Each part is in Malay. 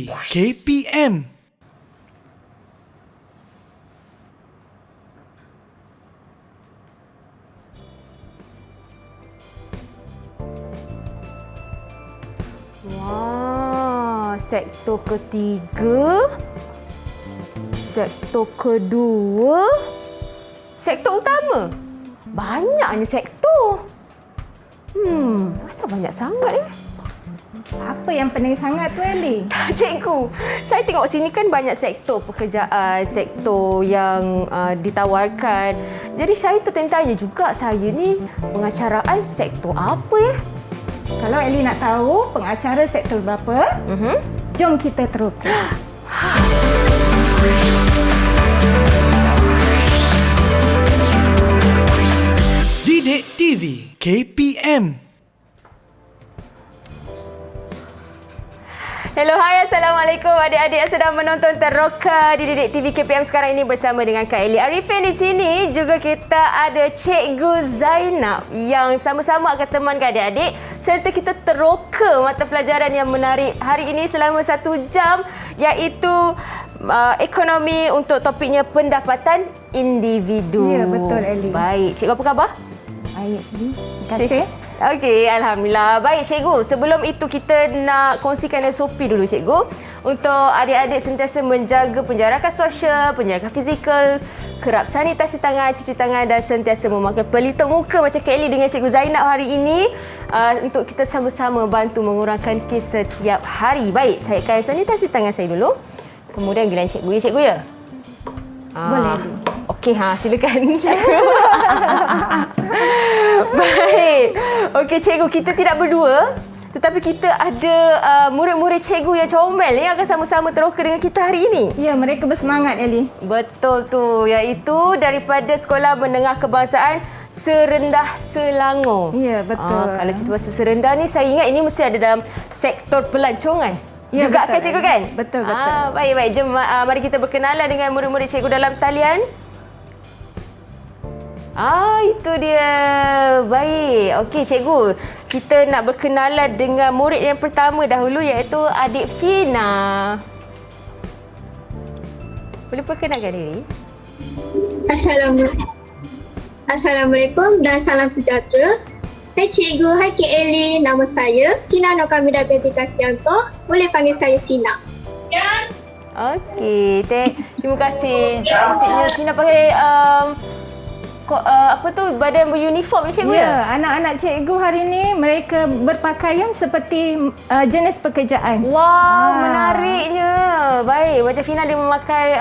TV KPM. Wah, sektor ketiga, sektor kedua, sektor utama. Banyaknya sektor. Asal banyak sangat ya? Apa yang pening sangat tu, Ellie? Cikgu, saya tengok sini kan banyak sektor pekerjaan, sektor yang ditawarkan. Jadi saya tertanya juga, saya ni pengacaraan sektor apa ya? Kalau Ellie nak tahu pengacara sektor berapa, jom kita teruskan. Didik TV KPM. Hello, hai, Assalamualaikum adik-adik yang sedang menonton Teroka di Didik TV KPM sekarang ini bersama dengan Kak Ellie Arifin di sini. Juga kita ada Cikgu Zainab yang sama-sama akan temankan adik-adik serta kita teroka mata pelajaran yang menarik hari ini selama 1 jam, iaitu ekonomi untuk topiknya pendapatan individu. Ya, betul, Ellie. Baik, cikgu apa khabar? Baik, Ellie. Terima kasih. Okey, Alhamdulillah. Baik, cikgu. Sebelum itu kita nak kongsikan SOP dulu, cikgu. Untuk adik-adik sentiasa menjaga penjarakan sosial, penjarakan fizikal, kerap sanitasi tangan, cuci tangan dan sentiasa memakai pelitup muka macam Kak Ellie dengan Cikgu Zainab hari ini untuk kita sama-sama bantu mengurangkan kes setiap hari. Baik, saya akan sanitasi tangan saya dulu. Kemudian giliran cikgu ya, cikgu ya? Boleh. Okey, silakan cikgu. Baik. Okey cikgu, kita tidak berdua tetapi kita ada murid-murid cikgu yang comel yang akan sama-sama teroka dengan kita hari ini. Ya, mereka bersemangat, Ellie. Betul tu, iaitu daripada Sekolah Menengah Kebangsaan Serendah Selangor. Ya, betul. Kalau cerita bahasa Serendah ni saya ingat ini mesti ada dalam sektor pelancongan. Ya, juga betul, kan cikgu kan? Betul. Baik. Jom mari kita berkenalan dengan murid-murid cikgu dalam talian. Itu dia. Baik. Okey cikgu, kita nak berkenalan dengan murid yang pertama dahulu iaitu adik Fina. Boleh perkenalkan diri? Assalamualaikum dan salam sejahtera. Hai cikgu, hai Kak Ellie. Nama saya Fina Nokamida binti Kasianto. Boleh panggil saya Fina. Okey, terima kasih. Cantiknya Fina pakai badan beruniform cikgu ya? Ya, anak-anak cikgu hari ini mereka berpakaian seperti jenis pekerjaan. Wow, menariknya. Baik, macam Fina dia memakai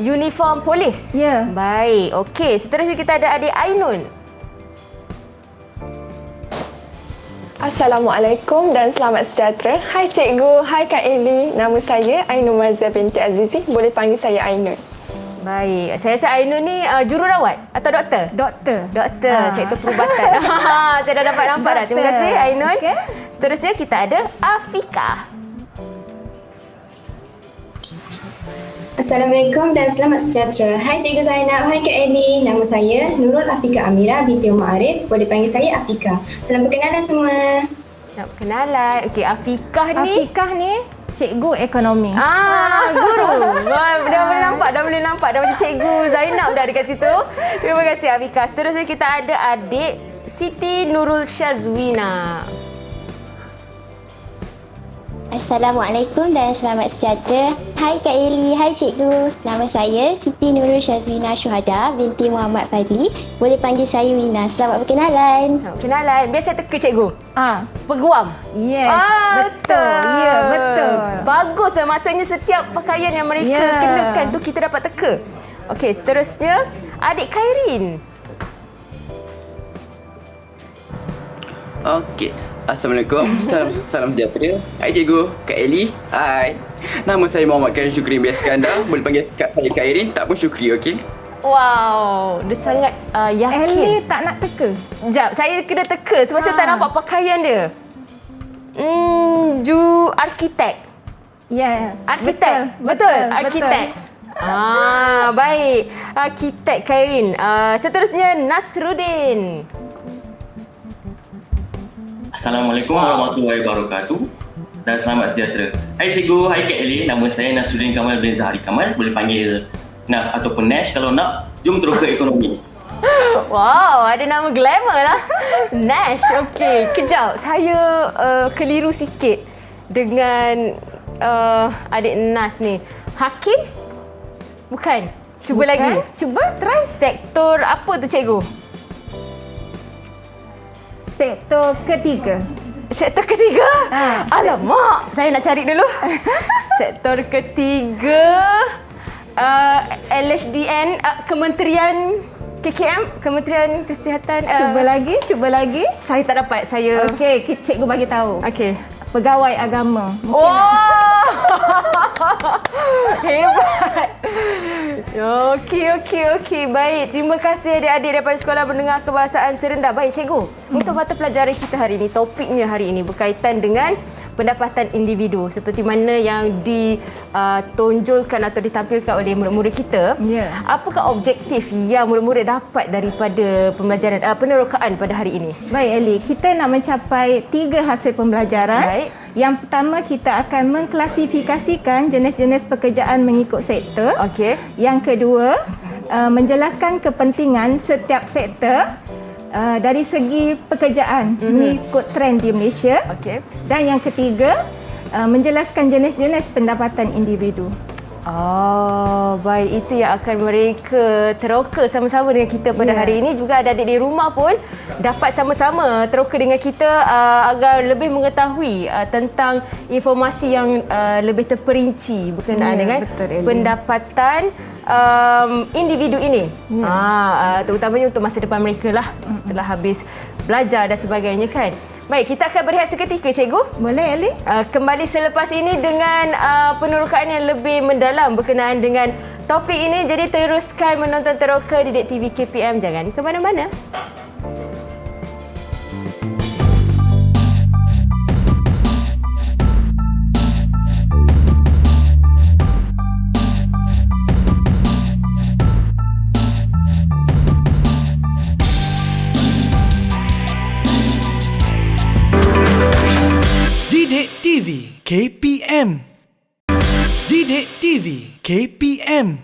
uniform polis. Ya. Baik, okey. Seterusnya kita ada adik Ainun. Assalamualaikum dan selamat sejahtera. Hai cikgu, hai Kak Ellie. Nama saya Ainun Marzia binti Azizi. Boleh panggil saya Ainun. Baik, saya rasa Ainun ni jururawat atau doktor? Doktor, sektor perubatan. Saya dah dapat nampak dah. Terima kasih Ainun. Okay. Seterusnya kita ada Afika. Assalamualaikum dan selamat sejahtera. Hai Cikgu Zainab, hai Kak Ellie. Nama saya Nurul Afika Amira binti Umar Arif. Boleh panggil saya Afika. Salam perkenalan semua. Nak perkenalan. Okey, Afikah ni cikgu ekonomi. Guru. Dah boleh nampak. Dah macam Cikgu Zainab dah dekat situ. Terima kasih Afika. Seterusnya kita ada adik Siti Nurul Syazwina. Assalamualaikum dan selamat sejahtera. Hai Kak Ellie, hai Cikgu. Nama saya Siti Nurul Syazwina Syuhada binti Muhammad Fadli. Boleh panggil saya Wina. Selamat berkenalan. Biar saya teka Cikgu. Peguam. Yes, betul. Ya, betul. Bagus lah. Maksudnya setiap pakaian yang mereka kenakan tu kita dapat teka. Okey, seterusnya adik Khairin. Okey. Assalamualaikum. Salam sejahtera. Hai cikgu, Kak Ellie. Hai. Nama saya Muhammad Karim Syukri bin Iskandar. Boleh panggil saya Kak Erin, tak pun Syukri, okey? Wow, dia sangat yakin. Ellie tak nak teka. Sekejap, saya kena teka sebab saya tak nampak pakaian dia. Arkitek. Ya, Arkitek. Betul. Arkitek. Baik. Arkitek Khairin. Seterusnya Nasruddin. Assalamualaikum warahmatullahi wabarakatuh. dan selamat sejahtera. Hai cikgu, hai Kak Eli. Nama saya Nasruddin Kamal bin Zahari Kamal. Boleh panggil Nas ataupun Nash kalau nak. Jom terus ke ekonomi. Wow, ada nama glamour lah. Nash, okey. Kejap, saya keliru sikit dengan adik Nas ni. Hakim? Bukan. Cuba lagi. Cuba, try. Sektor apa tu cikgu? Sektor ketiga. Sektor ketiga? Alamak, saya nak cari dulu. Sektor ketiga, LHDN, Kementerian KKM, Kementerian Kesihatan. Cuba lagi. Saya tak dapat, saya... Okey, cikgu bagi tahu. Okey. Pegawai agama. Oh! Hebat. Okey. Baik. Terima kasih adik-adik daripada Sekolah Menengah Kebahasaan Serendah. Baik, cikgu. Untuk mata pelajaran kita hari ini, topiknya hari ini berkaitan dengan pendapatan individu seperti mana yang ditonjolkan atau ditampilkan oleh murid-murid kita. Apakah objektif yang murid-murid dapat daripada pembelajaran penerokaan pada hari ini? Baik Eli, kita nak mencapai 3 hasil pembelajaran. Baik. Yang pertama, kita akan mengklasifikasikan jenis-jenis pekerjaan mengikut sektor. Okey. Yang kedua, menjelaskan kepentingan setiap sektor dari segi pekerjaan mengikut trend di Malaysia. Okey. Dan yang ketiga, menjelaskan jenis-jenis pendapatan individu. Oh, baik. Itu yang akan mereka teroka sama-sama dengan kita pada hari ini. Juga adik-adik di rumah pun dapat sama-sama teroka dengan kita agar lebih mengetahui tentang informasi yang lebih terperinci berkenaan dengan pendapatan individu ini. Terutamanya untuk masa depan mereka lah setelah habis belajar dan sebagainya kan. Baik, kita akan berehat seketika cikgu. Boleh Eli? Kembali selepas ini dengan penerokaan yang lebih mendalam berkenaan dengan topik ini. Jadi teruskan menonton Teroka di Didik TV KPM. Jangan ke mana-mana. Didik TV KPM. Didik TV KPM.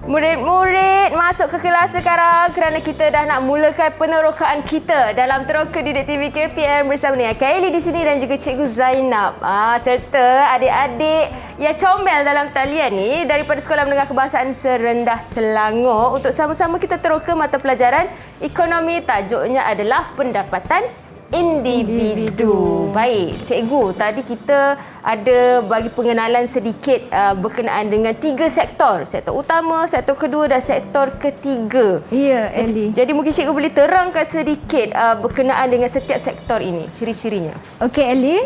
Murid-murid masuk ke kelas sekarang kerana kita dah nak mulakan penerokaan kita dalam Teroka Didik TV KPM bersama dengan Kak Eli di sini dan juga Cikgu Zainab. Serta adik-adik yang comel dalam talian ni daripada Sekolah Menengah Kebahasaan Serendah Selangor untuk sama-sama kita teroka mata pelajaran ekonomi. Tajuknya adalah pendapatan individu. Baik, cikgu, tadi kita ada bagi pengenalan sedikit berkenaan dengan 3 sektor. Sektor utama, sektor kedua dan sektor ketiga. Ya, Eli. Jadi mungkin cikgu boleh terangkan sedikit berkenaan dengan setiap sektor ini, ciri-cirinya. Okey Eli,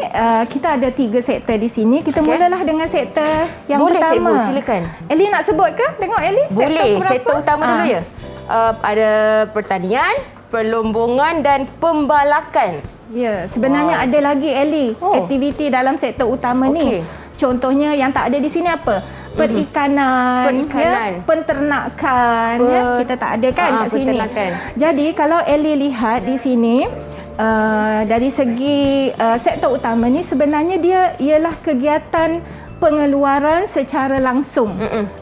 kita ada 3 sektor di sini. Kita mulalah dengan sektor yang boleh, pertama. Boleh cikgu, silakan. Eli nak sebut ke? Tengok Eli. Boleh, sektor, sektor utama dulu ya. Ada pertanian, perlombongan dan pembalakan. Ya, sebenarnya ada lagi Eli, aktiviti dalam sektor utama ni. Contohnya yang tak ada di sini apa? Perikanan, ya, penternakan, ya, kita tak ada kan kat sini. Jadi kalau Eli lihat di sini dari segi sektor utama ni sebenarnya dia ialah kegiatan pengeluaran secara langsung.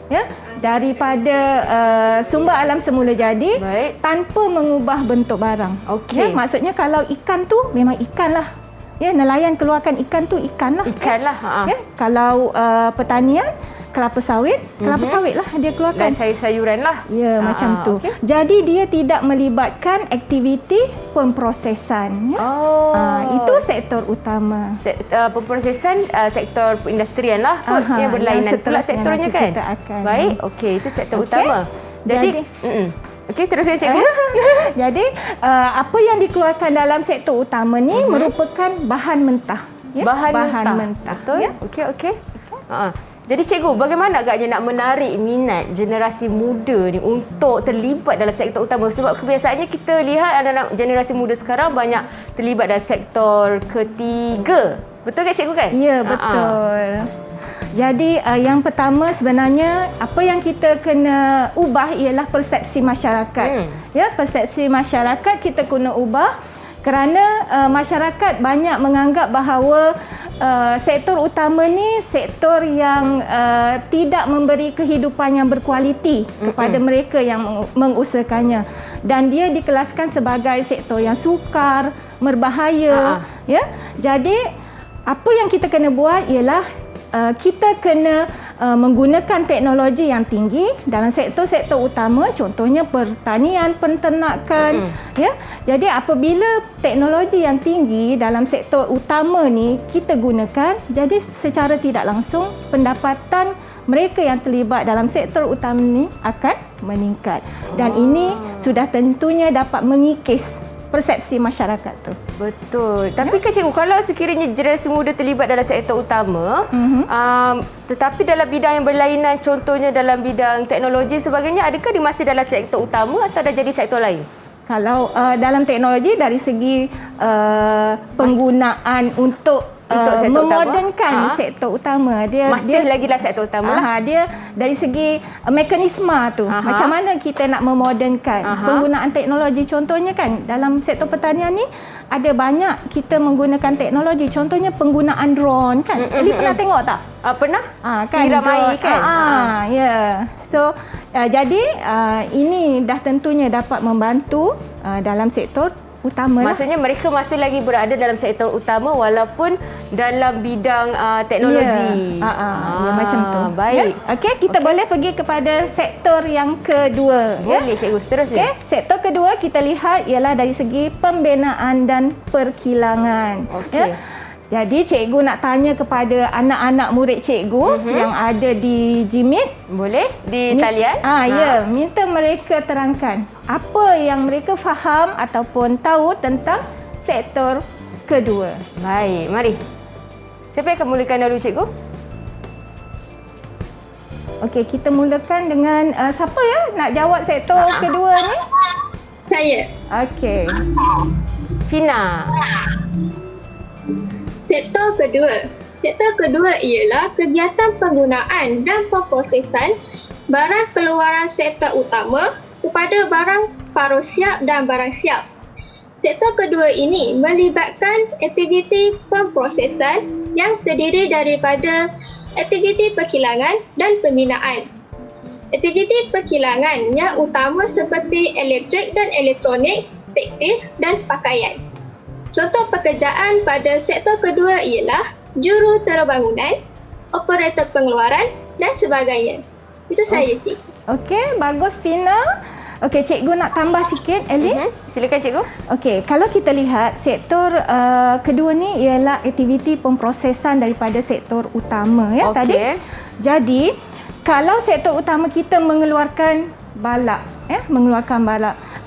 Ya, daripada sumber alam semula jadi tanpa mengubah bentuk barang. Ya, maksudnya kalau ikan tu memang ikan lah. Ya, nelayan keluarkan ikan tu ikan lah. Ikan lah. Ya, kalau pertanian kelapa sawit lah dia keluarkan. Dan sayur-sayuran lah. Ya, macam tu. Jadi dia tidak melibatkan aktiviti pemprosesan. Ya? Itu sektor utama. Pemprosesan sektor perindustrian lah kot yang berlainan pula sektornya kan. Baik, okey, itu sektor utama. Jadi okey, teruskan cikgu. Jadi apa yang dikeluarkan dalam sektor utama ni merupakan bahan mentah. Ya? Bahan mentah. Betul? Ya? Okey. Jadi cikgu, bagaimana agaknya nak menarik minat generasi muda ni untuk terlibat dalam sektor utama? Sebab kebiasaannya kita lihat anak-anak generasi muda sekarang banyak terlibat dalam sektor ketiga. Betul ke cikgu kan? Ya, betul. Jadi yang pertama sebenarnya apa yang kita kena ubah ialah persepsi masyarakat. Ya, persepsi masyarakat kita kena ubah kerana masyarakat banyak menganggap bahawa sektor utama ni sektor yang tidak memberi kehidupan yang berkualiti kepada mereka yang mengusahakannya, dan dia dikelaskan sebagai sektor yang sukar, berbahaya. Ya, jadi apa yang kita kena buat ialah kita kena menggunakan teknologi yang tinggi dalam sektor-sektor utama, contohnya pertanian, penternakan. Ya, jadi apabila teknologi yang tinggi dalam sektor utama ni kita gunakan, jadi secara tidak langsung pendapatan mereka yang terlibat dalam sektor utama ni akan meningkat, dan ini sudah tentunya dapat mengikis persepsi masyarakat tu. Betul. Tapi kan cikgu, kalau sekiranya generasi muda terlibat dalam sektor utama, tetapi dalam bidang yang berlainan, contohnya dalam bidang teknologi sebagainya, adakah dia masih dalam sektor utama atau dah jadi sektor lain? Kalau dalam teknologi dari segi penggunaan untuk memodernkan sektor utama, dia masih lagi lah sektor utama lah. Dia dari segi mekanisme tu, macam mana kita nak memodernkan penggunaan teknologi. Contohnya kan dalam sektor pertanian ni ada banyak kita menggunakan teknologi, contohnya penggunaan drone kan. Eli pernah tengok tak? Pernah. Kan, siram air kan. Ya. So jadi ini dah tentunya dapat membantu dalam sektor utama. Maksudnya mereka masih lagi berada dalam sektor utama walaupun dalam bidang teknologi. Ya, macam tu. Baik. Ya? Okey, kita boleh pergi kepada sektor yang kedua. Boleh, cikgu, seterusnya. Okey, sektor kedua kita lihat ialah dari segi pembinaan dan perkilangan. Okey. Ya? Jadi cikgu nak tanya kepada anak-anak murid cikgu yang ada di JIMIT. Boleh? Di talian? Ya, minta mereka terangkan apa yang mereka faham ataupun tahu tentang sektor kedua. Baik, mari. Siapa yang akan mulakan dulu, cikgu? Okey, kita mulakan dengan siapa ya nak jawab sektor kedua ni? Saya. Okey. Fina. Sektor kedua. Sektor kedua ialah kegiatan penggunaan dan pemprosesan barang keluaran sektor utama kepada barang separuh siap dan barang siap. Sektor kedua ini melibatkan aktiviti pemprosesan yang terdiri daripada aktiviti perkilangan dan pembinaan. Aktiviti perkilangan yang utama seperti elektrik dan elektronik, tekstil dan pakaian. Contoh pekerjaan pada sektor kedua ialah juruterbangunan, operator pengeluaran dan sebagainya. Itu saja, Cik. Okey, bagus Fina. Okey, cikgu nak tambah sikit, Eli. Silakan, cikgu. Okey, kalau kita lihat sektor kedua ni ialah aktiviti pemprosesan daripada sektor utama ya tadi. Jadi, kalau sektor utama kita mengeluarkan balak,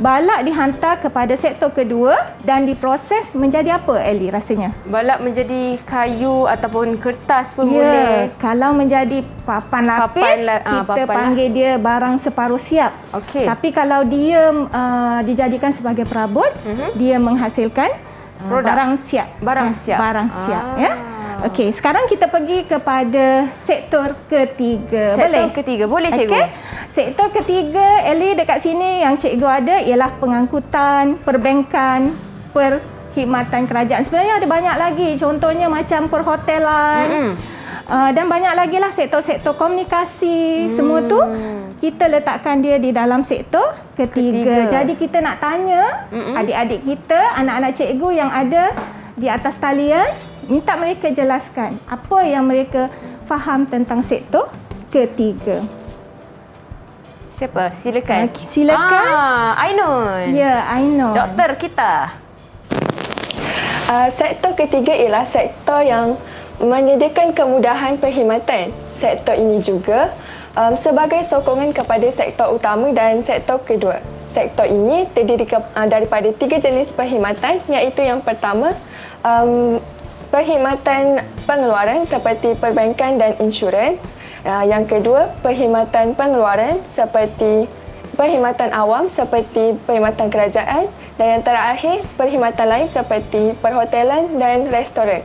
balak dihantar kepada sektor kedua dan diproses menjadi apa, Eli rasanya? Balak menjadi kayu ataupun kertas pun boleh. Kalau menjadi papan lapis, kita panggil dia barang separuh siap. Okey. Tapi kalau dia dijadikan sebagai perabot, dia menghasilkan barang siap. Barang siap. Barang siap ya. Okey, sekarang kita pergi kepada sektor ketiga. Sektor ketiga. Boleh, cikgu? Okay. Sektor ketiga, Eli, dekat sini yang cikgu ada ialah pengangkutan, perbankan, perkhidmatan kerajaan. Sebenarnya ada banyak lagi. Contohnya macam perhotelan. Dan banyak lagi lah sektor-sektor komunikasi. Semua tu kita letakkan dia di dalam sektor ketiga. Jadi kita nak tanya adik-adik kita, anak-anak cikgu yang ada di atas talian, minta mereka jelaskan apa yang mereka faham tentang sektor ketiga. Siapa? Silakan. Silakan. Ainun. Ya, Ainun. Doktor kita. Sektor ketiga ialah sektor yang menyediakan kemudahan perkhidmatan. Sektor ini juga sebagai sokongan kepada sektor utama dan sektor kedua. Sektor ini terdiri daripada 3 jenis perkhidmatan, iaitu yang pertama, perkhidmatan pengeluaran seperti perbankan dan insurans. Yang kedua, perkhidmatan pengeluaran seperti perkhidmatan awam seperti perkhidmatan kerajaan, dan yang terakhir, perkhidmatan lain seperti perhotelan dan restoran.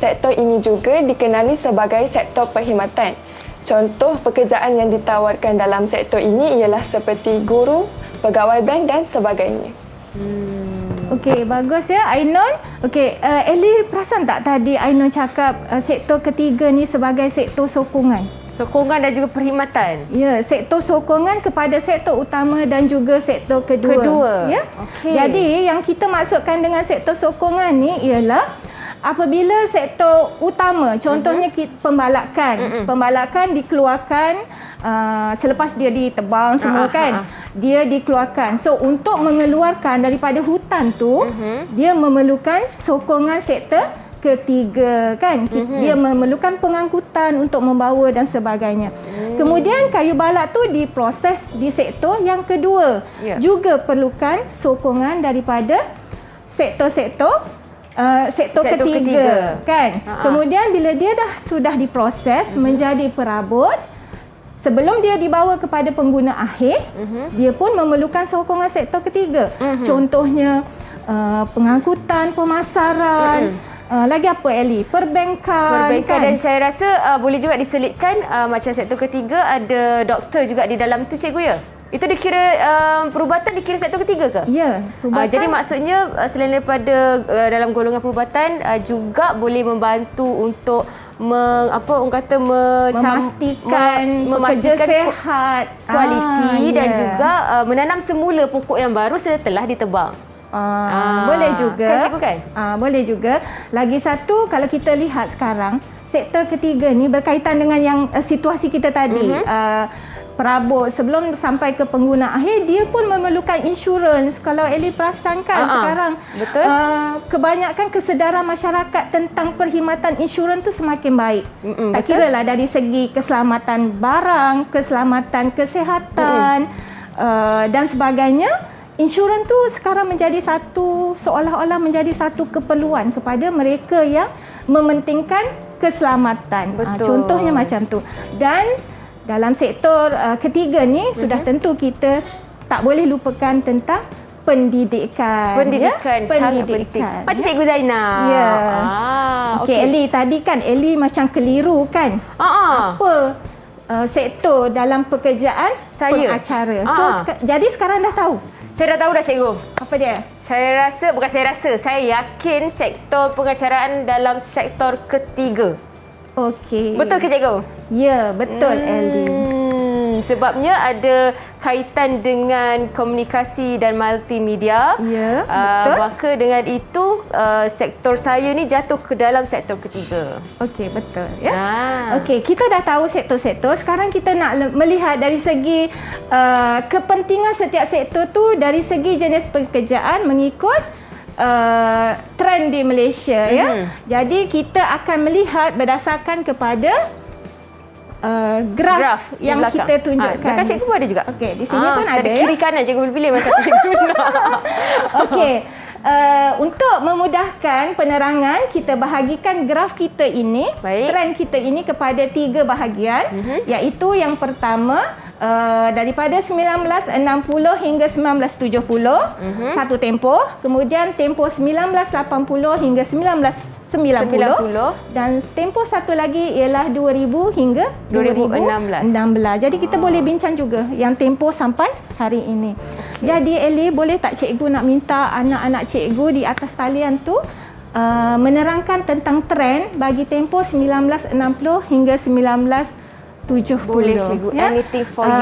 Sektor ini juga dikenali sebagai sektor perkhidmatan. Contoh pekerjaan yang ditawarkan dalam sektor ini ialah seperti guru, pegawai bank dan sebagainya. Okey, bagus ya Ainon. Okey, Ellie perasan tak tadi Ainon cakap sektor ketiga ni sebagai sektor sokongan? Sokongan dan juga perkhidmatan. Ya, sektor sokongan kepada sektor utama dan juga sektor kedua. Ya. Okey. Jadi yang kita maksudkan dengan sektor sokongan ni ialah apabila sektor utama, contohnya pembalakan. Pembalakan dikeluarkan selepas dia ditebang semua kan. Dia dikeluarkan. So untuk mengeluarkan daripada hutan tu, dia memerlukan sokongan sektor ketiga kan. Dia memerlukan pengangkutan untuk membawa dan sebagainya. Kemudian kayu balak tu diproses di sektor yang kedua. Juga perlukan sokongan daripada sektor ketiga kan. Kemudian bila dia sudah diproses menjadi perabot, sebelum dia dibawa kepada pengguna akhir, dia pun memerlukan sokongan sektor ketiga. Contohnya pengangkutan, pemasaran, lagi apa Ellie? Perbankan kan? Dan saya rasa boleh juga diselitkan macam sektor ketiga ada doktor juga di dalam tu cikgu ya? Itu dikira perubatan dikira sektor ketiga ke? Ya, perubatan. Jadi maksudnya selain daripada dalam golongan perubatan juga boleh membantu untuk memastikan pekerja sihat, kualiti dan juga menanam semula pokok yang baru setelah ditebang. Boleh juga. Kan cikgu kan? Boleh juga. Lagi satu, kalau kita lihat sekarang, sektor ketiga ni berkaitan dengan yang situasi kita tadi. Perabot sebelum sampai ke pengguna akhir, dia pun memerlukan insurans. Kalau Ellie perasan kan sekarang, betul. Kebanyakan kesedaran masyarakat tentang perkhidmatan insurans tu semakin baik. Tak kira lah dari segi keselamatan barang, keselamatan kesihatan dan sebagainya. Insurans tu sekarang menjadi seolah-olah menjadi satu keperluan kepada mereka yang mementingkan keselamatan. Contohnya macam tu. Dan dalam sektor ketiga ni sudah tentu kita tak boleh lupakan tentang pendidikan. Pendidikan sangat penting. Macam Cikgu Zainab. Ya. Okey, Ellie, tadi kan Ellie macam keliru kan? Apa sektor dalam pekerjaan pengacara. So jadi sekarang dah tahu. Saya dah tahu dah cikgu. Apa dia? Saya yakin sektor pengacaraan dalam sektor ketiga. Okey. Betul ke cikgu? Ya, betul Ellie. Sebabnya ada kaitan dengan komunikasi dan multimedia. Ya, betul. Maka dengan itu sektor saya ni jatuh ke dalam sektor ketiga. Okey, betul ya. Okey, kita dah tahu sektor-sektor. Sekarang kita nak melihat dari segi kepentingan setiap sektor tu dari segi jenis pekerjaan mengikut trend di Malaysia ya. Jadi kita akan melihat berdasarkan kepada graf yang kita tunjukkan. Belakang cikgu pun ada juga. Okey, di sini pun ada. Kiri kanan cikgu boleh pilih masa tu cikgu nak. Okey. Untuk memudahkan penerangan, kita bahagikan graf kita ini, trend kita ini kepada 3 bahagian, iaitu yang pertama daripada 1960 hingga 1970 satu tempoh, kemudian tempoh 1980 hingga 1990 dan tempoh satu lagi ialah 2000 hingga 2016. Jadi kita boleh bincang juga yang tempoh sampai hari ini. Jadi Ellie, boleh tak cikgu nak minta anak-anak cikgu di atas talian tu menerangkan tentang trend bagi tempoh 1960 hingga 1970. Boleh cikgu, anything for you.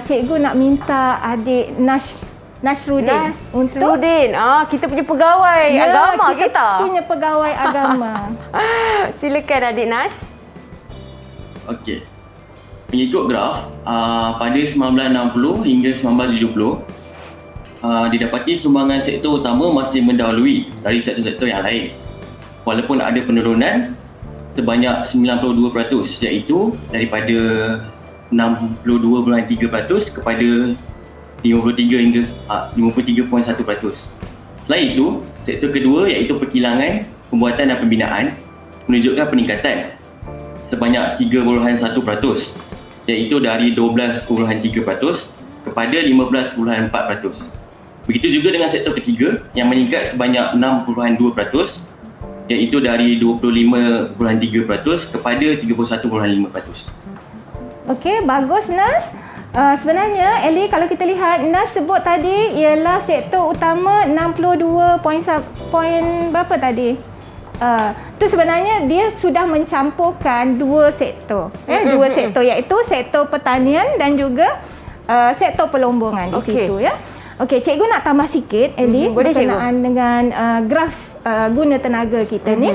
Cikgu nak minta adik Nasrudin. Kita punya pegawai agama kita. Punya pegawai agama. Silakan adik Nas. Okey. Mengikut graf, pada 1960 hingga 1970 didapati sumbangan sektor utama masih mendahului dari sektor-sektor yang lain. Walaupun ada penurunan sebanyak 92%, iaitu daripada 62.3% kepada 53 hingga 53.1%. Selain itu, sektor kedua iaitu perkilangan, pembuatan dan pembinaan menunjukkan peningkatan sebanyak 3.1%, iaitu dari 12.3% kepada 15.4%. Begitu juga dengan sektor ketiga yang meningkat sebanyak 6.2%, iaitu dari 25.3% kepada 31.5%. Okey, bagus Nas. Sebenarnya Ellie, kalau kita lihat Nas sebut tadi ialah sektor utama 62 poin berapa tadi? Tu sebenarnya dia sudah mencampurkan dua sektor. Dua sektor iaitu sektor pertanian dan juga sektor pelombongan di situ ya. Okey, cikgu nak tambah sikit Ellie berkenaan dengan graf guna tenaga kita ni.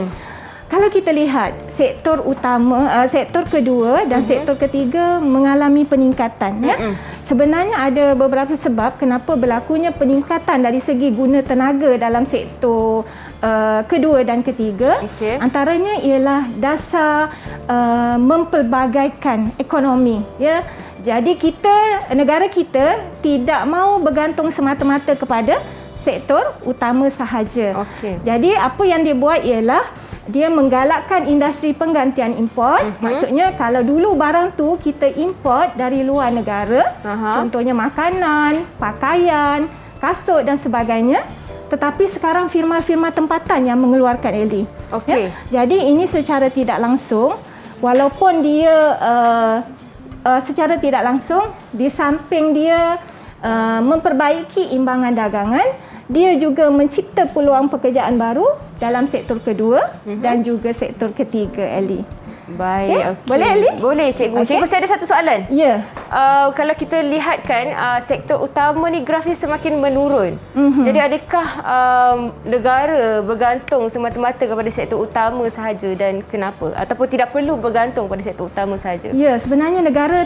Kalau kita lihat sektor utama, sektor kedua dan sektor ketiga mengalami peningkatan ya. Sebenarnya ada beberapa sebab kenapa berlakunya peningkatan dari segi guna tenaga dalam sektor kedua dan ketiga. Antaranya ialah dasar mempelbagaikan ekonomi ya. Jadi negara kita tidak mahu bergantung semata-mata kepada sektor utama sahaja. Jadi apa yang dia buat ialah dia menggalakkan industri penggantian import. Maksudnya kalau dulu barang tu kita import dari luar negara, contohnya makanan, pakaian, kasut dan sebagainya, tetapi sekarang firma-firma tempatan yang mengeluarkan Ellie. Ya? Jadi ini secara tidak langsung, walaupun dia secara tidak langsung di samping dia memperbaiki imbangan dagangan, dia juga mencipta peluang pekerjaan baru dalam sektor kedua dan juga sektor ketiga, Ellie. Baik, Boleh Ellie? Boleh cikgu. Cikgu, saya ada satu soalan. Ya. Kalau kita lihat kan sektor utama ni grafnya semakin menurun. Jadi adakah negara bergantung semata-mata kepada sektor utama sahaja dan kenapa? Ataupun tidak perlu bergantung pada sektor utama sahaja? Ya, sebenarnya negara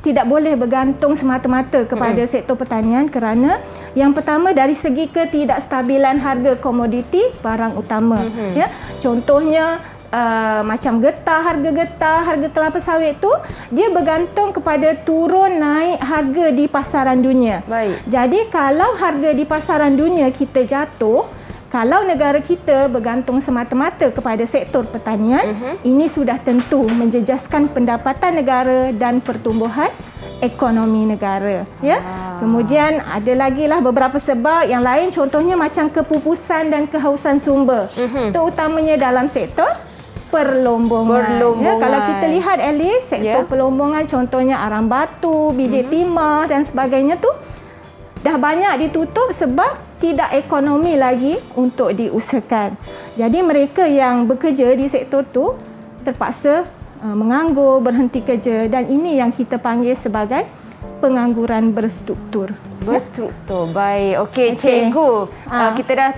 tidak boleh bergantung semata-mata kepada sektor pertanian kerana yang pertama dari segi ketidakstabilan harga komoditi barang utama. Ya, contohnya macam harga kelapa sawit tu dia bergantung kepada turun naik harga di pasaran dunia. Jadi kalau harga di pasaran dunia kita jatuh, kalau negara kita bergantung semata-mata kepada sektor pertanian, ini sudah tentu menjejaskan pendapatan negara dan pertumbuhan ekonomi negara ya. Kemudian ada lagi lah beberapa sebab yang lain, contohnya macam kepupusan dan kehausan sumber, terutamanya dalam sektor perlombongan. Ya, kalau kita lihat Ellie, sektor perlombongan contohnya arang batu, biji timah dan sebagainya tu dah banyak ditutup sebab tidak ekonomi lagi untuk diusahakan. Jadi mereka yang bekerja di sektor tu terpaksa menganggur, berhenti kerja, dan ini yang kita panggil sebagai pengangguran berstruktur. Berstruktur. Baik. Okey, cikgu. Kita dah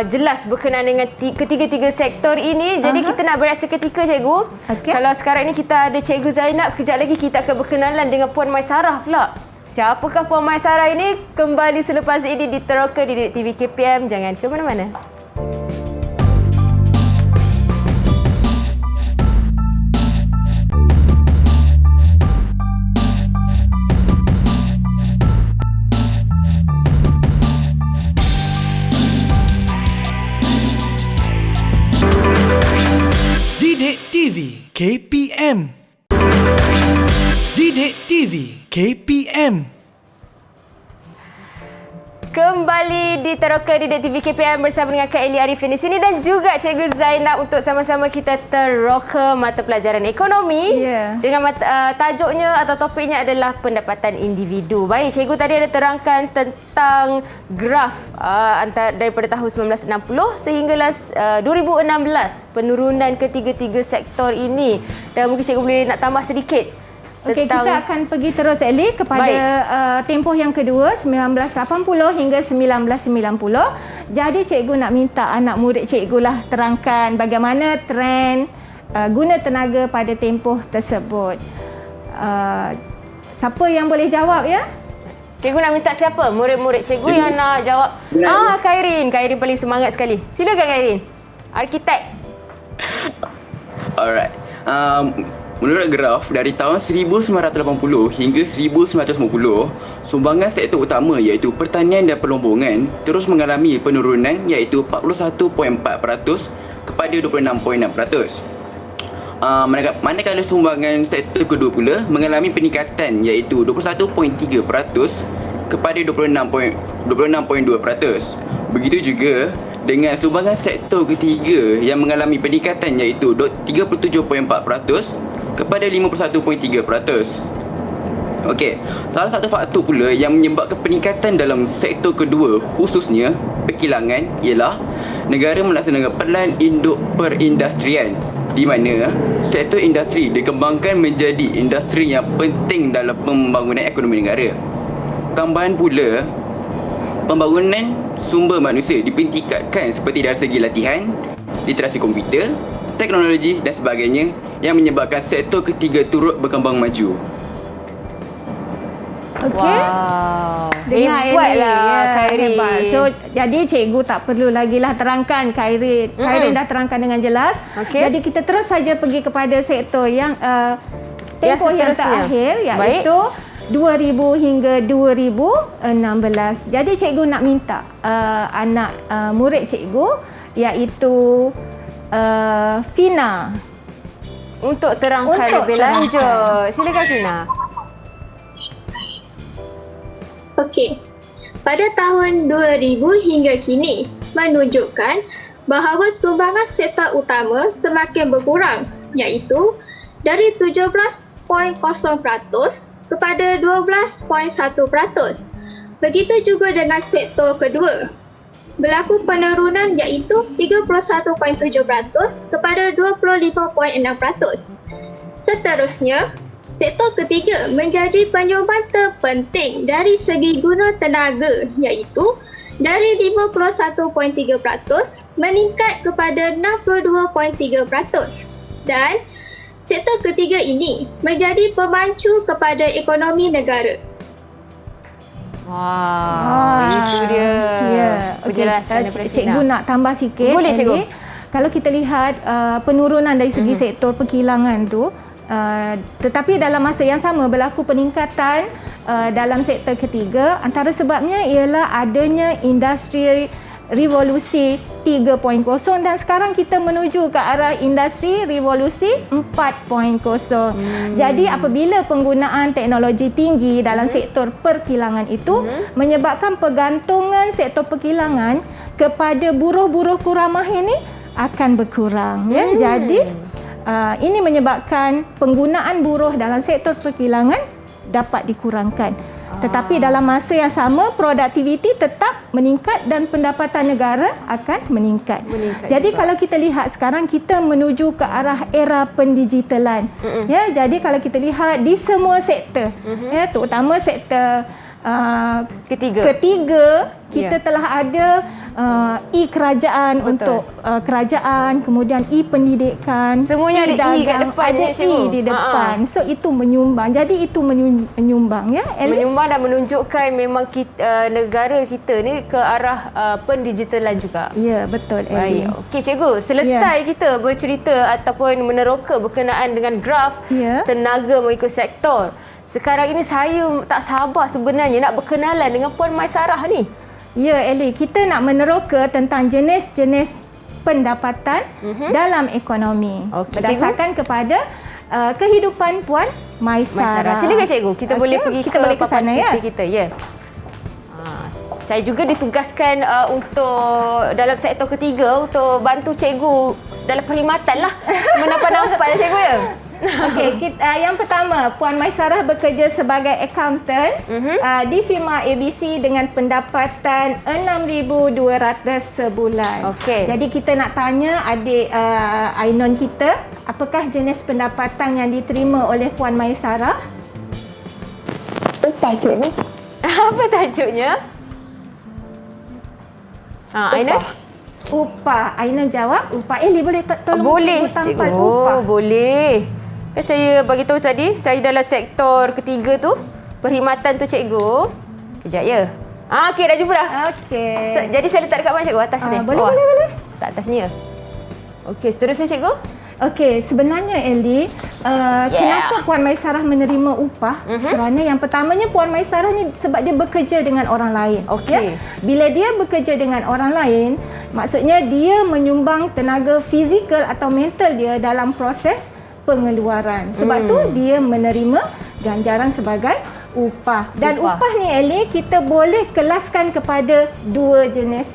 jelas berkenaan dengan ketiga-tiga sektor ini. Jadi kita nak berehat seketika, cikgu. Kalau sekarang ini kita ada Cikgu Zainab, kejap lagi kita akan berkenalan dengan Puan Maisarah pula. Siapakah Puan Maisarah ini? Kembali selepas ini di Teroka di TV KPM. Jangan ke mana-mana. Didik TV KPM. Didik TV KPM. Kembali di Teroka di TV KPM bersama dengan Kak Ellie Arifin di sini dan juga Cikgu Zainab untuk sama-sama kita teroka mata pelajaran ekonomi dengan tajuknya atau topiknya adalah pendapatan individu. Baik, Cikgu tadi ada terangkan tentang graf daripada tahun 1960 sehinggalah 2016 penurunan ketiga-tiga sektor ini, dan mungkin Cikgu boleh nak tambah sedikit. Okey, kita akan pergi terus Ellie kepada tempoh yang kedua 1980 hingga 1990. Jadi cikgu nak minta anak murid cikgu lah terangkan bagaimana trend guna tenaga pada tempoh tersebut. Siapa yang boleh jawab ya? Cikgu nak minta siapa? Murid-murid cikgu yang nak jawab. Khairin. Khairin paling semangat sekali. Silakan Khairin. Arkitek. Alright. Menurut graf, dari tahun 1980 hingga 1990, sumbangan sektor utama iaitu pertanian dan perlombongan terus mengalami penurunan iaitu 41.4% kepada 26.6%. Manakala sumbangan sektor kedua pula mengalami peningkatan iaitu 21.3% kepada 26.2%. Begitu juga dengan sumbangan sektor ketiga yang mengalami peningkatan iaitu 37.4% kepada 51.3%. Okey, salah satu faktor pula yang menyebabkan peningkatan dalam sektor kedua khususnya perkilangan ialah negara melaksanakan pelan induk perindustrian di mana sektor industri dikembangkan menjadi industri yang penting dalam pembangunan ekonomi negara. Tambahan pula, pembangunan sumber manusia ditingkatkan seperti dari segi latihan, literasi komputer, teknologi dan sebagainya yang menyebabkan sektor ketiga turut berkembang maju. Okey. Wow. Dengar Hebatlah Khairin. Khairin. Hebat. So jadi cikgu tak perlu lagi lah terangkan Khairin. Khairin dah terangkan dengan jelas. Okey. Jadi kita terus saja pergi kepada sektor yang tempoh yang seterusnya. terakhir iaitu 2000 hingga 2016. Jadi cikgu nak minta anak murid cikgu iaitu Fina Untuk terangkan lebih lanjut. Silakan Fina. Okey. Pada tahun 2000 hingga kini menunjukkan bahawa sumbangan sektor utama semakin berkurang iaitu dari 17.0% kepada 12.1%. Begitu juga dengan sektor kedua. Berlaku penurunan iaitu 31.7% kepada 25.6%. Seterusnya, sektor ketiga menjadi penyumbang terpenting dari segi guna tenaga iaitu dari 51.3% meningkat kepada 62.3%. Dan sektor ketiga ini menjadi pemacu kepada ekonomi negara. Wow, itu dia. Ya. Penjelasan daripada Cikgu Fina. nak tambah sikit. Boleh, cikgu. Kalau kita lihat penurunan dari segi sektor perkilangan tu, tetapi dalam masa yang sama berlaku peningkatan dalam sektor ketiga. Antara sebabnya ialah adanya industri revolusi 3.0 dan sekarang kita menuju ke arah industri revolusi 4.0. Jadi apabila penggunaan teknologi tinggi dalam sektor perkilangan itu menyebabkan pergantungan sektor perkilangan kepada buruh-buruh kuramah ini akan berkurang. Ya. Jadi ini menyebabkan penggunaan buruh dalam sektor perkilangan dapat dikurangkan. Tetapi dalam masa yang sama, produktiviti tetap meningkat dan pendapatan negara akan meningkat. Jadi juga, kalau kita lihat sekarang kita menuju ke arah era pendigitalan. Ya, jadi kalau kita lihat di semua sektor, ya, terutama sektor ketiga kita telah ada e-kerajaan untuk kerajaan, kemudian e-pendidikan, semuanya ada e kat depan, ada e di depan. So itu menyumbang. Jadi itu menyumbang, ya, Ellie? Menyumbang dan menunjukkan memang kita, negara kita ni ke arah pendigitalan juga. Ya, betul, Ellie. Baik. Okey cikgu, selesai kita bercerita ataupun meneroka berkenaan dengan graf tenaga mengikut sektor. Sekarang ini saya tak sabar sebenarnya nak berkenalan dengan Puan Maisarah ni. Ya, Ellie, kita nak meneroka tentang jenis-jenis pendapatan dalam ekonomi. Berdasarkan kepada kehidupan Puan Maisarah. Silakan cikgu, kita boleh pergi kita boleh ke sana, ya. Kita, ya. Saya juga ditugaskan untuk dalam sektor ketiga untuk bantu cikgu dalam perkhidmatan lah. Menampak-nampak cikgu, ya. Okey, yang pertama, Puan Maisarah bekerja sebagai accountant di firma ABC dengan pendapatan 6,200 sebulan. Okey. Jadi kita nak tanya adik Ainon kita, apakah jenis pendapatan yang diterima oleh Puan Maisarah? Tajuknya? Apa tajuknya? Ainon? Upah. Ainon jawab upah. Ellie, boleh tolong boleh, cikgu tampal cikgu. upah? Boleh. Kan saya bagi tahu tadi, saya dalam sektor ketiga tu, perkhidmatan tu cikgu. Kejap ya. Okey, dah jumpa dah. Okey. Jadi saya letak dekat mana cikgu? Atas ni? Boleh. Tak atas ni ya? Okey, seterusnya cikgu. Okey, sebenarnya Ellie, kenapa Puan Maisarah menerima upah? Kerana yang pertamanya Puan Maisarah ni sebab dia bekerja dengan orang lain. Okey. Ya? Bila dia bekerja dengan orang lain, maksudnya dia menyumbang tenaga fizikal atau mental dia dalam proses pengeluaran. Sebab tu dia menerima ganjaran sebagai upah. Dan upah ni, Ellie, kita boleh kelaskan kepada dua jenis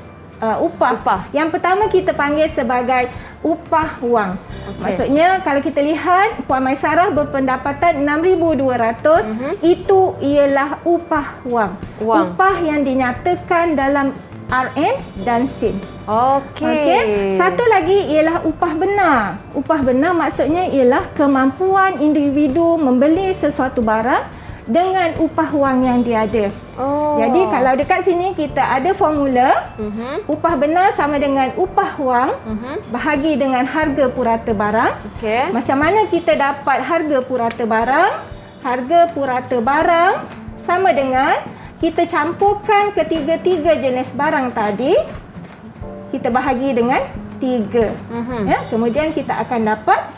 upah. Yang pertama kita panggil sebagai upah wang. Maksudnya kalau kita lihat Puan Maisarah berpendapatan 6,200, itu ialah upah wang. Upah yang dinyatakan dalam RM dan SIM. Okey. Satu lagi ialah upah benar. Upah benar maksudnya ialah kemampuan individu membeli sesuatu barang dengan upah wang yang dia ada. Jadi kalau dekat sini kita ada formula, upah benar sama dengan upah wang bahagi dengan harga purata barang. Macam mana kita dapat harga purata barang? Harga purata barang sama dengan kita campurkan ketiga-tiga jenis barang tadi, kita bahagi dengan 3. Ya, kemudian kita akan dapat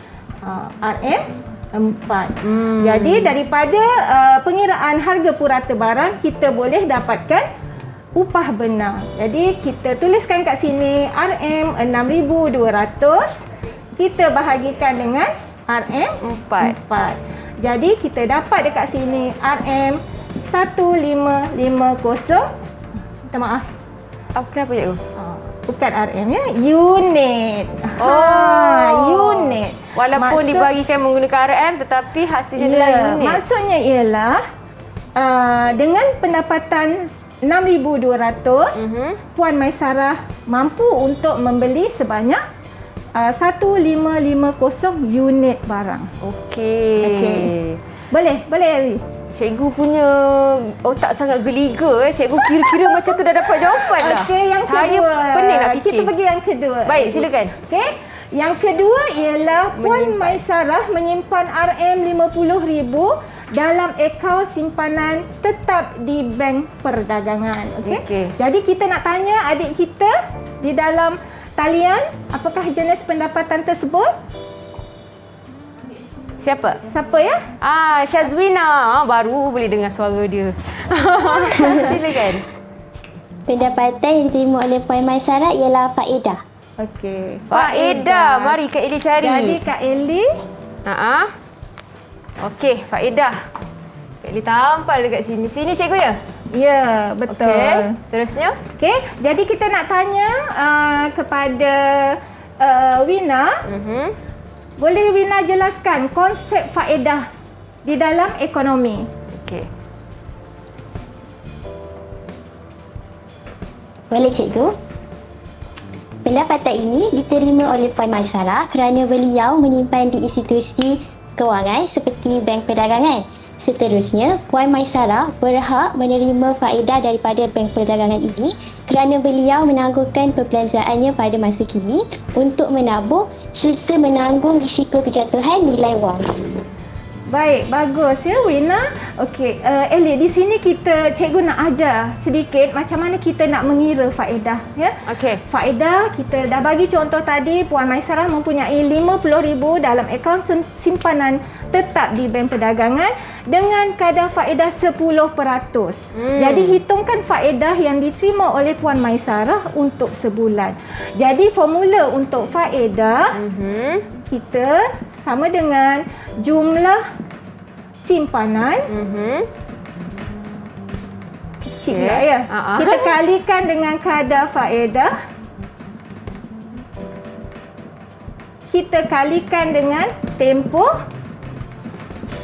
RM4. Jadi daripada pengiraan harga purata barang, kita boleh dapatkan upah benar. Jadi kita tuliskan kat sini RM6,200, kita bahagikan dengan RM4. Jadi kita dapat dekat sini RM1550. Minta maaf. Kenapa cikgu? Bukan RM ya, unit. Unit. Walaupun dibagikan menggunakan RM tetapi hasilnya adalah unit. Maksudnya ialah dengan pendapatan 6,200, Puan Maisarah mampu untuk membeli sebanyak 1550 unit barang. Okey. Boleh Ali? Cikgu punya otak sangat geliga. Cikgu kira-kira macam tu dah dapat jawapan dah. Okey, yang kedua. Saya pening nak fikir. Kita pergi yang kedua. Baik, silakan. Okey. Yang kedua ialah Puan Maisarah menyimpan RM50,000 dalam akaun simpanan tetap di bank perdagangan. Okey. Jadi kita nak tanya adik kita di dalam talian, apakah jenis pendapatan tersebut? Siapa ya? Syazwina. Baru boleh dengar suara dia. Silakan. Pendapatan yang diterima oleh Puan Maisarah ialah faedah. Okey. Faedah. Mari Kak Eli cari. Jadi Kak Eli. Okey, faedah. Kak Eli tampal dekat sini. Sini cikgu ya? Ya, betul. Okey, seterusnya. Okey, jadi kita nak tanya kepada Wina. Boleh Wina jelaskan konsep faedah di dalam ekonomi? Okey. Boleh cikgu. Pendapatan ini diterima oleh Puan Maisarah kerana beliau menyimpan di institusi kewangan seperti bank perdagangan. Seterusnya, Puan Maisarah berhak menerima faedah daripada bank perdagangan ini kerana beliau menanggungkan perbelanjaannya pada masa kini untuk menabung serta menanggung risiko kejatuhan nilai wang. Baik, bagus ya Wina. Okey, Eli, di sini cikgu nak ajar sedikit macam mana kita nak mengira faedah ya. Okey. Faedah kita dah bagi contoh tadi, Puan Maisarah mempunyai RM50,000 dalam akaun simpanan tetap di bank perdagangan dengan kadar faedah 10%. Jadi hitungkan faedah yang diterima oleh Puan Maisarah untuk sebulan. Jadi formula untuk faedah kita sama dengan jumlah simpanan kecil ya. Kita kalikan dengan kadar faedah. Kita kalikan dengan tempoh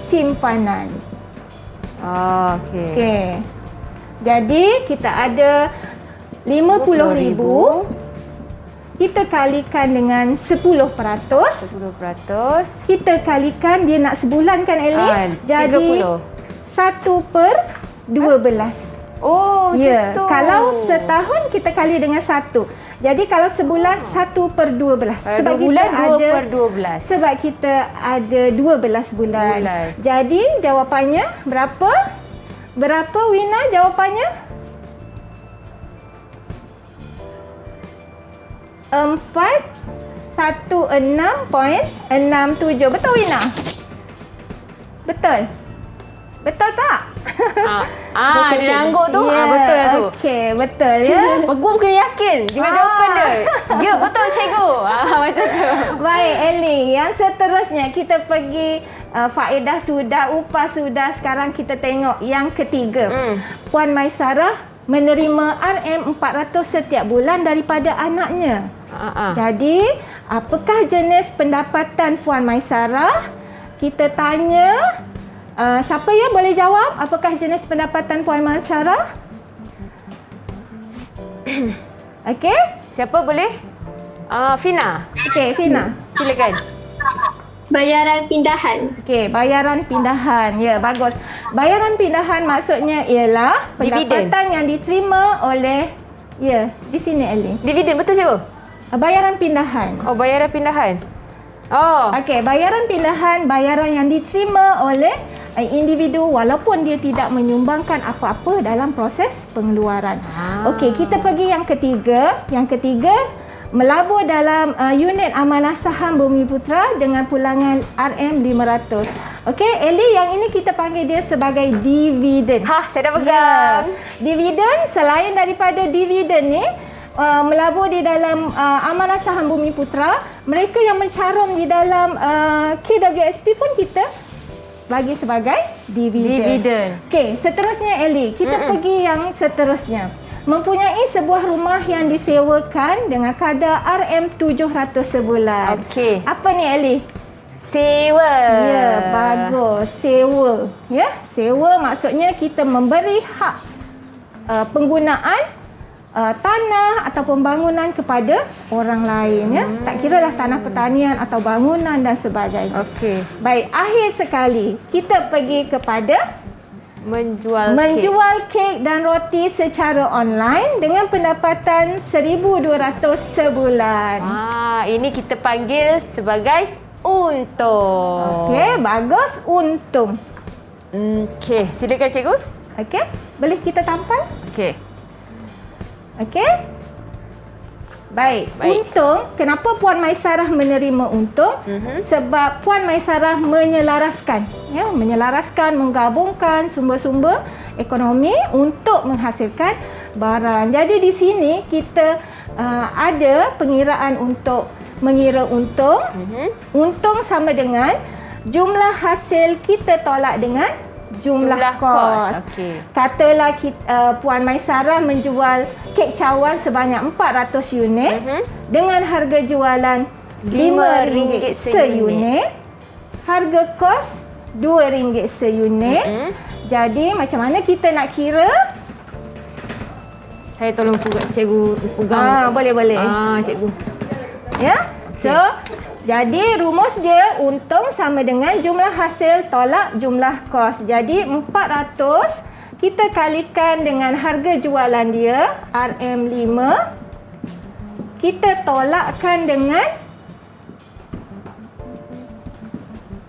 simpanan. Okey. Jadi kita ada RM50,000. Kita kalikan dengan 10%. Kita kalikan dia nak sebulan kan Eli? Jadi 1/12. Oh, ya. macam tu. Kalau setahun kita kali dengan 1. Jadi kalau sebulan 1/12. Sebab bulan kita ada 2/12. Sebab kita ada 12 bulan. Jadi jawapannya berapa? Berapa Wina jawapannya? 416.67. Betul Wina? Betul? Betul tak? Dia nangguk tu. Betul tu. Okey, betul ya. Peguam kena yakin dengan jawapan dia. Ya, betul cikgu. Macam tu. Baik Eli, yang seterusnya kita pergi faedah sudah, upah sudah. Sekarang kita tengok yang ketiga. Puan Maisarah menerima RM400 setiap bulan daripada anaknya. Jadi, apakah jenis pendapatan Puan Maisarah? Kita tanya, siapa yang boleh jawab apakah jenis pendapatan Puan Maisarah? Okey? Siapa boleh? Fina. Okey, Fina. Silakan. Bayaran pindahan. Okey, bayaran pindahan. Ya, bagus. Bayaran pindahan maksudnya ialah pendapatan yang diterima oleh di sini Ellie. Dividen, betul cikgu? Bayaran pindahan. Oh, bayaran pindahan. Oh. Okey, bayaran pindahan, bayaran yang diterima oleh individu walaupun dia tidak menyumbangkan apa-apa dalam proses pengeluaran. Okey, kita pergi yang ketiga. Yang ketiga, melabur dalam unit amanah saham Bumiputra dengan pulangan RM500. Okey, Ellie, yang ini kita panggil dia sebagai dividen. Saya dah pegang. Dividen, selain daripada dividen ni, melabur di dalam amanah saham Bumiputra, mereka yang mencarum di dalam KWSP pun kita bagi sebagai dividen. Okey, seterusnya Ellie, kita pergi yang seterusnya. Mempunyai sebuah rumah yang disewakan dengan kadar RM700 sebulan. Okey. Apa ni Ellie? Sewa. Ya, bagus. Sewa. Ya, sewa maksudnya kita memberi hak penggunaan tanah ataupun bangunan kepada orang lain, ya. Tak kiralah tanah pertanian atau bangunan dan sebagainya. Okey. Baik, akhir sekali kita pergi kepada menjual kek dan roti secara online dengan pendapatan RM1,200 sebulan. Ini kita panggil sebagai untung. Okey, bagus, untung. Okey, silakan cikgu. Okey, boleh kita tampal? Okey. Okey. Baik. Untung, kenapa Puan Maisarah menerima untung? Sebab Puan Maisarah menyelaraskan, menggabungkan sumber-sumber ekonomi untuk menghasilkan barang. Jadi di sini kita ada pengiraan untuk mengira untung. Untung sama dengan jumlah hasil kita tolak dengan jumlah kos. Okey. Katalah Puan Maisarah menjual kek cawan sebanyak 400 unit dengan harga jualan RM5 seunit. Harga kos RM2 seunit. Jadi macam mana kita nak kira? Saya tolong cikgu pegang. Boleh. Cikgu. Ya. So, jadi rumus dia untung sama dengan jumlah hasil tolak jumlah kos. Jadi 400 kita kalikan dengan harga jualan dia RM5. Kita tolakkan dengan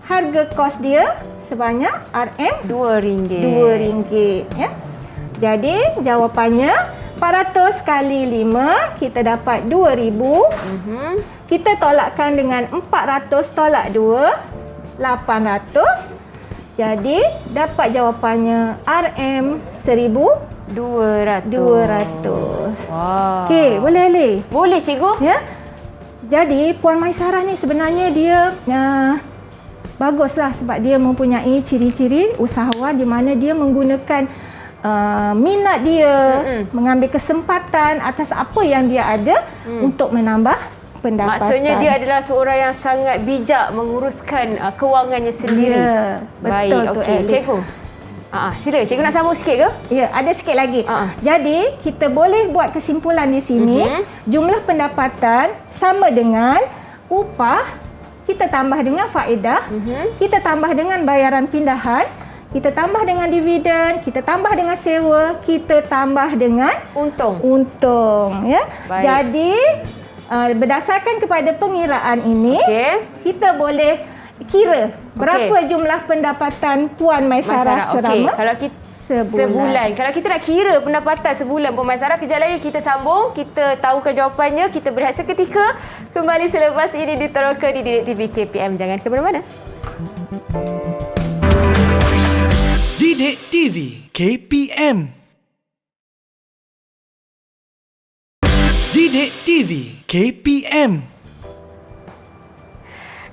harga kos dia sebanyak RM2. Ya. Jadi jawapannya 400 kali 5 kita dapat 2,000. Kita tolakkan dengan 400 tolak 2, 800. Jadi dapat jawapannya RM1,200. Okey, boleh Ali? Boleh cikgu. Ya. Jadi Puan Maisarah ni sebenarnya dia baguslah sebab dia mempunyai ciri-ciri usahawan di mana dia menggunakan minat dia, mengambil kesempatan atas apa yang dia ada untuk menambah pendapatan. Maksudnya dia adalah seorang yang sangat bijak menguruskan kewangannya sendiri. Ya, betul tu. Okey, cikgu. Sila, cikgu nak sambung sikit ke? Ya, ada sikit lagi. Jadi, kita boleh buat kesimpulan di sini, jumlah pendapatan sama dengan upah, kita tambah dengan faedah, kita tambah dengan bayaran pindahan, kita tambah dengan dividen, kita tambah dengan sewa, kita tambah dengan untung, ya. Baik. Jadi berdasarkan kepada pengiraan ini, kita boleh kira berapa jumlah pendapatan Puan Maisarah selama sebulan. Kalau kita nak kira pendapatan sebulan Puan Maisarah, kejap lagi kita sambung, kita tahukan jawapannya, kita berehat seketika. Kembali selepas ini di Teroka di Didik TV KPM. Jangan ke mana-mana. Didik TV KPM. Didik TV KPM.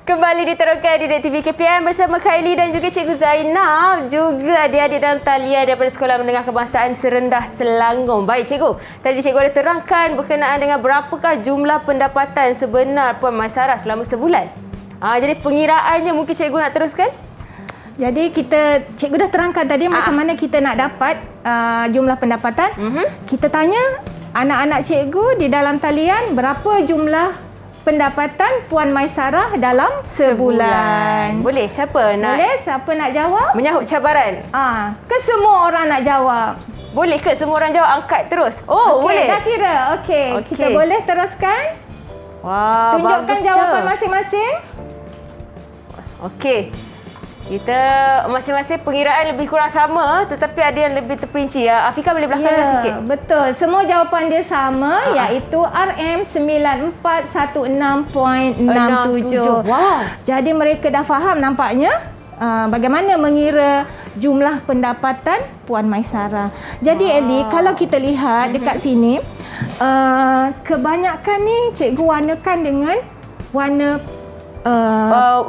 Kembali diteruskan di Didik TV KPM bersama Kylie dan juga Cikgu Zainab, juga adik-adik dalam talian daripada Sekolah Menengah Kebangsaan Serendah Selangor. Baik Cikgu, tadi Cikgu ada terangkan berkenaan dengan berapakah jumlah pendapatan sebenar Puan Maisarah selama sebulan. Jadi pengiraannya mungkin Cikgu nak teruskan? Jadi Cikgu dah terangkan tadi macam mana kita nak dapat jumlah pendapatan. Kita tanya anak-anak Cikgu di dalam talian berapa jumlah pendapatan Puan Maisarah dalam sebulan. Boleh, siapa nak jawab? Menyahut cabaran. Ke semua orang nak jawab? Boleh ke semua orang jawab angkat terus? Boleh. Dah kira. Okey. Kita boleh teruskan? Wah, tunjukkan jawapan masing-masing. Okey. Kita masing-masing pengiraan lebih kurang sama, tetapi ada yang lebih terperinci. Afika boleh belakangkan sikit? Betul. Semua jawapan dia sama, iaitu RM9416.67. Wow. Jadi mereka dah faham nampaknya bagaimana mengira jumlah pendapatan Puan Maisarah. Jadi Ellie, kalau kita lihat dekat sini, kebanyakan ni cikgu warnakan dengan warna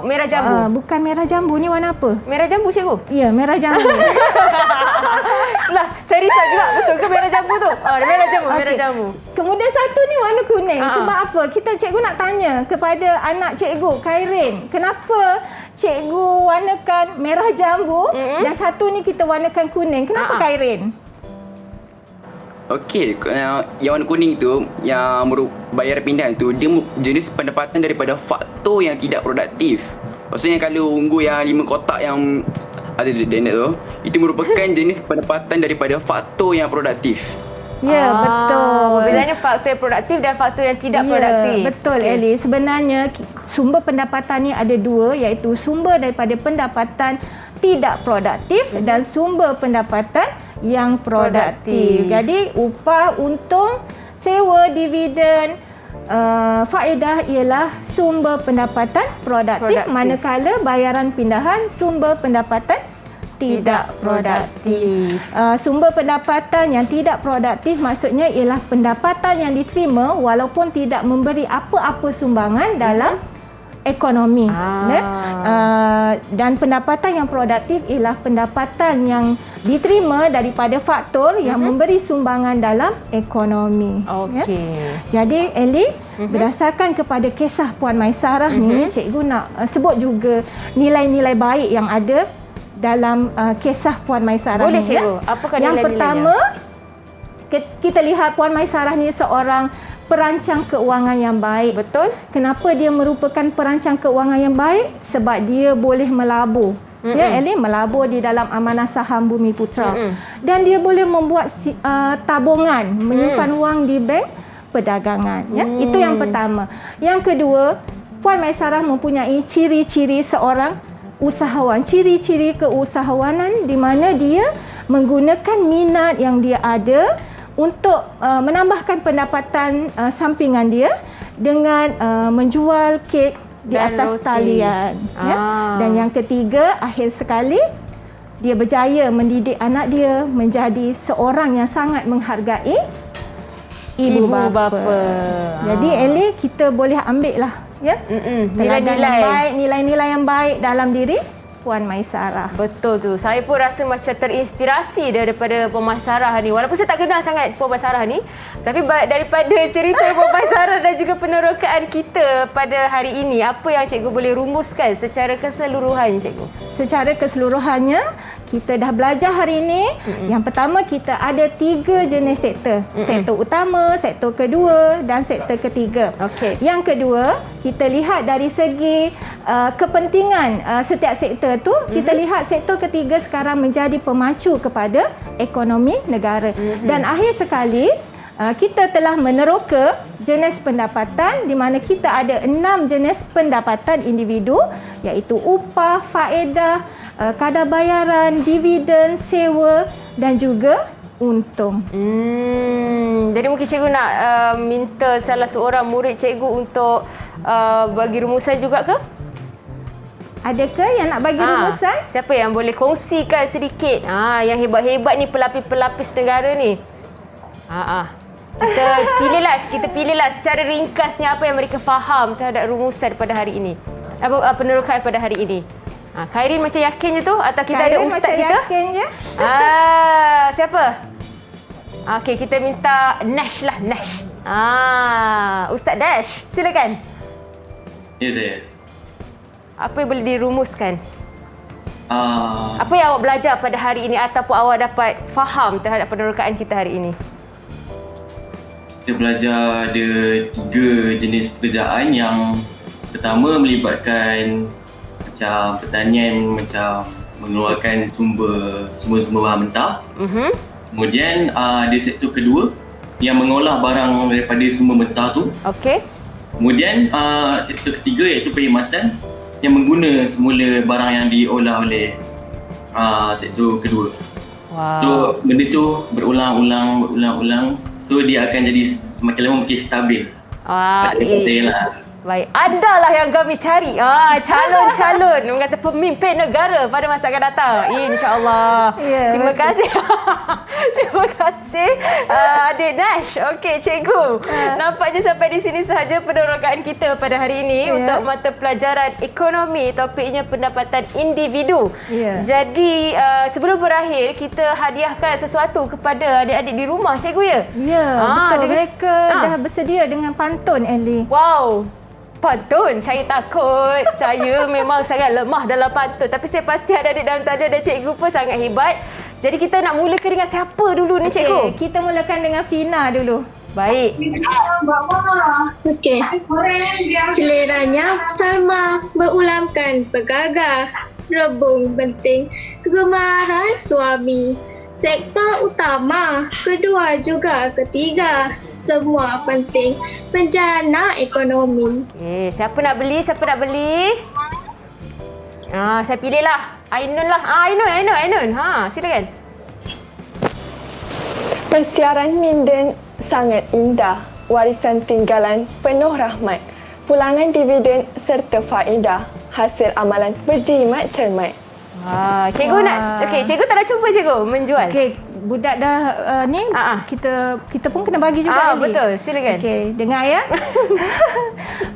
merah jambu. Bukan merah jambu, ni warna apa? Merah jambu Cikgu? Ya, merah jambu. Lah, saya risau juga. Betul ke merah jambu tu? Merah jambu, merah jambu. Kemudian satu ni warna kuning. Sebab apa? Cikgu nak tanya kepada anak cikgu, Khairin, kenapa cikgu warnakan merah jambu dan satu ni kita warnakan kuning? Kenapa Khairin? Okey, yang warna kuning tu, yang bayaran pindahan tu, dia jenis pendapatan daripada faktor yang tidak produktif. Maksudnya kalau unggu yang 5 kotak yang ada di internet tu, itu merupakan jenis pendapatan daripada faktor yang produktif. Ya, betul. Bedanya faktor yang produktif dan faktor yang tidak produktif. Betul, Ellie. Sebenarnya sumber pendapatan ni ada dua, iaitu sumber daripada pendapatan tidak produktif dan sumber pendapatan yang produktif. Jadi upah, untung, sewa, dividen, faedah ialah sumber pendapatan produktif, manakala bayaran pindahan sumber pendapatan tidak produktif. Sumber pendapatan yang tidak produktif maksudnya ialah pendapatan yang diterima walaupun tidak memberi apa-apa sumbangan dalam ekonomi. Dan pendapatan yang produktif ialah pendapatan yang diterima daripada faktor yang memberi sumbangan dalam ekonomi. Jadi Ellie, berdasarkan kepada kisah Puan Maisarah ni, cikgu nak sebut juga nilai-nilai baik yang ada dalam kisah Puan Maisarah ni. Boleh cikgu. Apakah yang nilai-nilainya? pertama, kita lihat Puan Maisarah ni seorang perancang keuangan yang baik. Betul. Kenapa dia merupakan perancang keuangan yang baik? Sebab dia boleh melabur. Ellie melabur di dalam amanah saham Bumi Putra. Dan dia boleh membuat tabungan, menyimpan wang di bank perdagangan. Itu yang pertama. Yang kedua, Puan Maisarah mempunyai ciri-ciri seorang usahawan. Ciri-ciri keusahawanan di mana dia menggunakan minat yang dia ada untuk menambahkan pendapatan sampingan dia dengan menjual kek di atas talian. Dan yang ketiga, akhir sekali, dia berjaya mendidik anak dia menjadi seorang yang sangat menghargai ibu bapa. Jadi Ellie, kita boleh ambil lah nilai-nilai yang baik dalam diri Puan Maisarah. Betul tu. Saya pun rasa macam terinspirasi daripada Puan Maisarah ni. Walaupun saya tak kenal sangat Puan Maisarah ni, tapi daripada cerita Puan Maisarah dan juga penerokaan kita pada hari ini, apa yang cikgu boleh rumuskan secara keseluruhan, cikgu? Secara keseluruhannya, kita dah belajar hari ini. Yang pertama, kita ada 3 jenis sektor. Sektor utama, sektor kedua dan sektor ketiga. Yang kedua, kita lihat dari segi kepentingan setiap sektor tu, kita lihat sektor ketiga sekarang menjadi pemacu kepada ekonomi negara. Dan akhir sekali, kita telah meneroka jenis pendapatan di mana kita ada 6 jenis pendapatan individu, iaitu upah, faedah, kadar bayaran, dividen, sewa dan juga untung. Jadi mungkin cikgu nak minta salah seorang murid cikgu untuk bagi rumusan juga ke? Adakah yang nak bagi rumusan? Siapa yang boleh kongsikan sedikit? Yang hebat-hebat ni, pelapis-pelapis negara ni. Kita pilihlah secara ringkasnya apa yang mereka faham terhadap rumusan pada hari ini. penerokaan pada hari ini? Khairin macam yakin je tu atau kita ada Khairin ustaz macam kita? yakin je. Siapa? Okey, kita minta Nash lah, Nash. Ustaz Nash, silakan. Ya, saya. Apa yang boleh dirumuskan? Ah, Apa yang awak belajar pada hari ini ataupun awak dapat faham terhadap penerokaan kita hari ini? kita belajar ada 3 jenis pekerjaan yang pertama melibatkan macam pertanian, macam mengeluarkan sumber-sumber bahan mentah. Kemudian ada sektor kedua yang mengolah barang daripada sumber mentah tu. Okey. Kemudian sektor ketiga iaitu perkhidmatan yang mengguna semula barang yang diolah oleh sektor kedua. Wow. So benda tu berulang-ulang. So dia akan jadi makin lama makin stabil. Pada kata lah. Baik, adalah yang kami cari. Calon-calon orang kata pemimpin negara pada masa akan datang. InsyaAllah. Ya, Terima betul. kasih. Terima kasih adik Nash. Okey, cikgu. Nampaknya sampai di sini sahaja penerokaan kita pada hari ini untuk mata pelajaran ekonomi. Topiknya pendapatan individu. Ya. Jadi sebelum berakhir, kita hadiahkan sesuatu kepada adik-adik di rumah, cikgu ya? Ya, betul. dengan- Mereka dah bersedia dengan pantun, Ellie. Wow. Pantun, saya takut. Saya memang sangat lemah dalam pantun. Tapi saya pasti adik-adik dalam talian dan cikgu pun sangat hebat. Jadi kita nak mulakan dengan siapa dulu ni, cikgu? Okey, kita mulakan dengan Fina dulu. Baik. Okey. Seleranya Salma berulamkan pegagal, rebung penting kegemaran suami. Sektor utama, kedua juga ketiga. Semua penting menjana ekonomi. Okey, siapa nak beli? Saya pilih lah. Ainun lah. Ainun. Silakan. Persiaran Minden sangat indah, warisan tinggalan penuh rahmat, pulangan dividen serta faedah, hasil amalan berjimat cermat. Cikgu nak. Okey, cikgu tak nak cuba cikgu menjual. Okey, budak dah ni kita pun kena bagi juga, Ellie. Betul, silakan. Okey, dengar ya.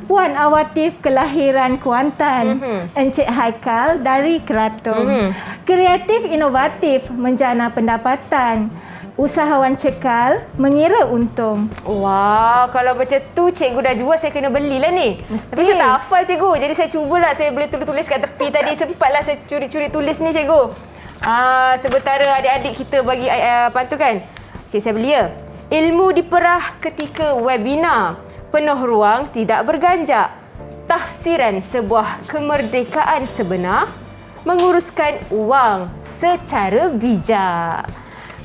Puan Awatif kelahiran Kuantan, Encik Haikal dari Keratung. Kreatif inovatif menjana pendapatan. Usahawan cekal mengira untung. Wah, kalau macam tu cikgu dah jual, saya kena belilah ni. Mesti. Tapi saya tak hafal cikgu. Jadi saya cubalah, saya boleh tulis-tulis kat tepi tadi. Sempatlah saya curi-curi tulis ni cikgu. Sementara adik-adik kita bagi pantun kan. Okey, saya beli ya. Ilmu diperah ketika webinar. Penuh ruang tidak berganjak. Tafsiran sebuah kemerdekaan sebenar. Menguruskan wang secara bijak.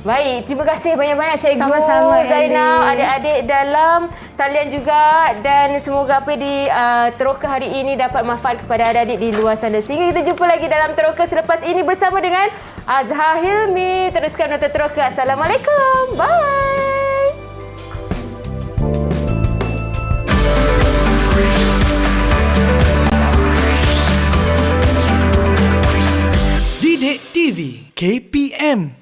Baik, terima kasih banyak-banyak cikgu Sama-sama, Zainal, Ellie. adik-adik dalam talian juga, dan semoga apa di teroka hari ini dapat manfaat kepada adik-adik di luar sana. Sehingga kita jumpa lagi dalam teroka selepas ini bersama dengan Azhar Hilmi. Teruskan menonton teroka. Assalamualaikum. Bye. Didik TV KPM